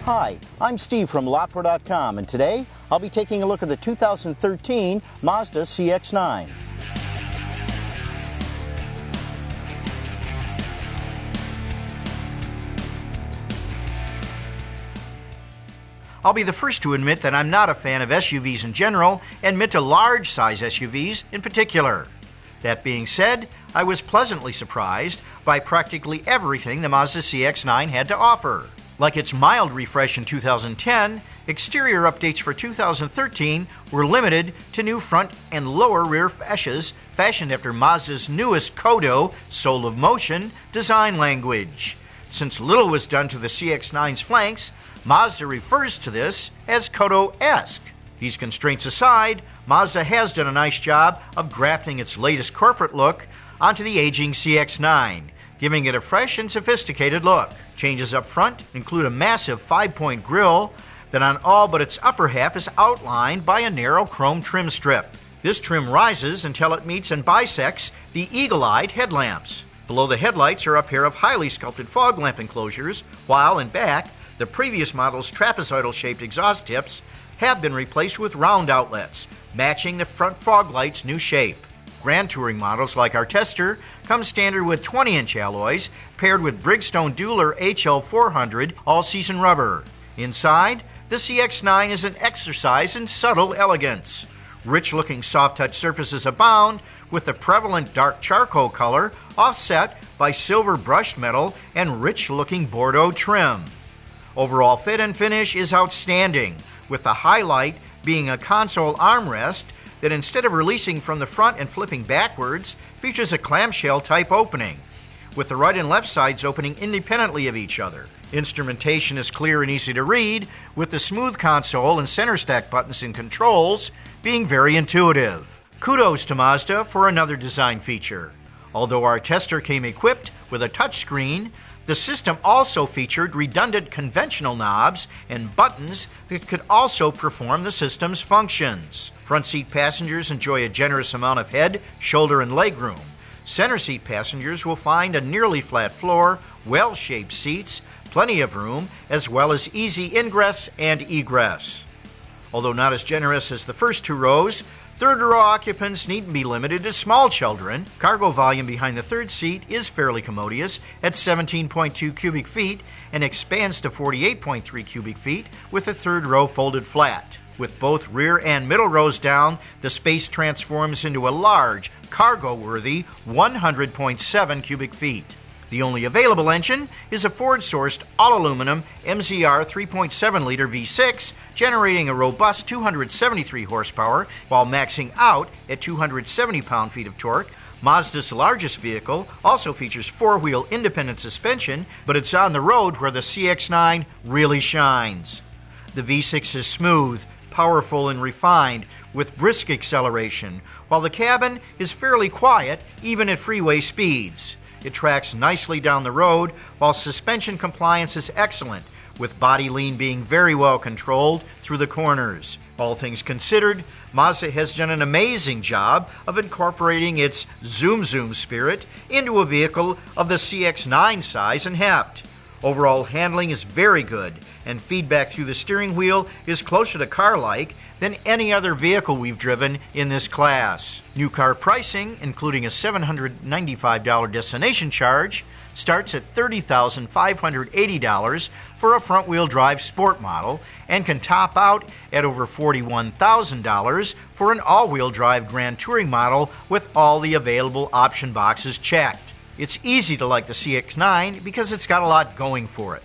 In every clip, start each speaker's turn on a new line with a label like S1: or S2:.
S1: Hi, I'm Steve from LotPro.com, and today I'll be taking a look at the 2013 Mazda CX-9. I'll be the first to admit that I'm not a fan of SUVs in general, and mid to large size SUVs in particular. That being said, I was pleasantly surprised by practically everything the Mazda CX-9 had to offer. Like its mild refresh in 2010, exterior updates for 2013 were limited to new front and lower rear fascias fashioned after Mazda's newest Kodo, Soul of Motion, design language. Since little was done to the CX-9's flanks, Mazda refers to this as Kodo-esque. These constraints aside, Mazda has done a nice job of grafting its latest corporate look onto the aging CX-9, giving it a fresh and sophisticated look. Changes up front include a massive 5-point grille that on all but its upper half is outlined by a narrow chrome trim strip. This trim rises until it meets and bisects the eagle-eyed headlamps. Below the headlights are a pair of highly sculpted fog lamp enclosures, while in back, the previous model's trapezoidal-shaped exhaust tips have been replaced with round outlets, matching the front fog light's new shape. Grand Touring models like our Tester come standard with 20-inch alloys paired with Bridgestone Dueler HL400 all-season rubber. Inside, the CX-9 is an exercise in subtle elegance. Rich-looking soft-touch surfaces abound with the prevalent dark charcoal color offset by silver brushed metal and rich-looking Bordeaux trim. Overall fit and finish is outstanding, with the highlight being a console armrest that instead of releasing from the front and flipping backwards, features a clamshell type opening, with the right and left sides opening independently of each other. Instrumentation is clear and easy to read, with the smooth console and center stack buttons and controls being very intuitive. Kudos to Mazda for another design feature. Although our Tester came equipped with a touchscreen, the system also featured redundant conventional knobs and buttons that could also perform the system's functions. Front seat passengers enjoy a generous amount of head, shoulder, and legroom. Center seat passengers will find a nearly flat floor, well-shaped seats, plenty of room, as well as easy ingress and egress. Although not as generous as the first two rows, third-row occupants needn't be limited to small children. Cargo volume behind the third seat is fairly commodious at 17.2 cubic feet and expands to 48.3 cubic feet with the third row folded flat. With both rear and middle rows down, the space transforms into a large, cargo-worthy 100.7 cubic feet. The only available engine is a Ford-sourced all-aluminum MZR 3.7-liter V6, generating a robust 273 horsepower while maxing out at 270 pound-feet of torque. Mazda's largest vehicle also features four-wheel independent suspension, but it's on the road where the CX-9 really shines. The V6 is smooth, powerful, and refined, with brisk acceleration, while the cabin is fairly quiet even at freeway speeds. It tracks nicely down the road, while suspension compliance is excellent, with body lean being very well controlled through the corners. All things considered, Mazda has done an amazing job of incorporating its zoom spirit into a vehicle of the CX-9 size and heft. Overall handling is very good, and feedback through the steering wheel is closer to car-like than any other vehicle we've driven in this class. New car pricing, including a $795 destination charge, starts at $30,580 for a front-wheel drive sport model and can top out at over $41,000 for an all-wheel drive Grand Touring model with all the available option boxes checked. It's easy to like the CX-9 because it's got a lot going for it.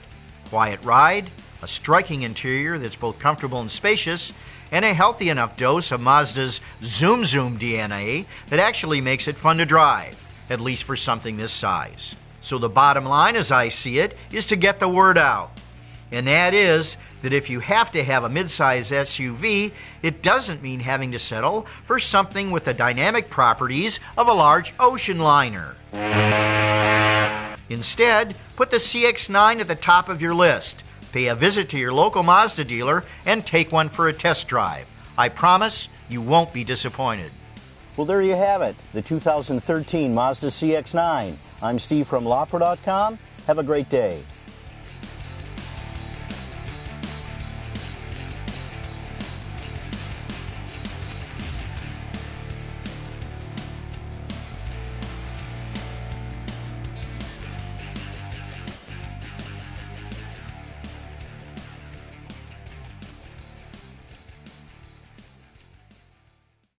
S1: Quiet ride, a striking interior that's both comfortable and spacious, and a healthy enough dose of Mazda's zoom DNA that actually makes it fun to drive, at least for something this size. So the bottom line, as I see it, is to get the word out. And that is that if you have to have a midsize SUV, it doesn't mean having to settle for something with the dynamic properties of a large ocean liner. Instead, put the CX-9 at the top of your list. Pay a visit to your local Mazda dealer and take one for a test drive. I promise you won't be disappointed. Well, there you have it, the 2013 Mazda CX-9. I'm Steve from LotPro.com. Have a great day.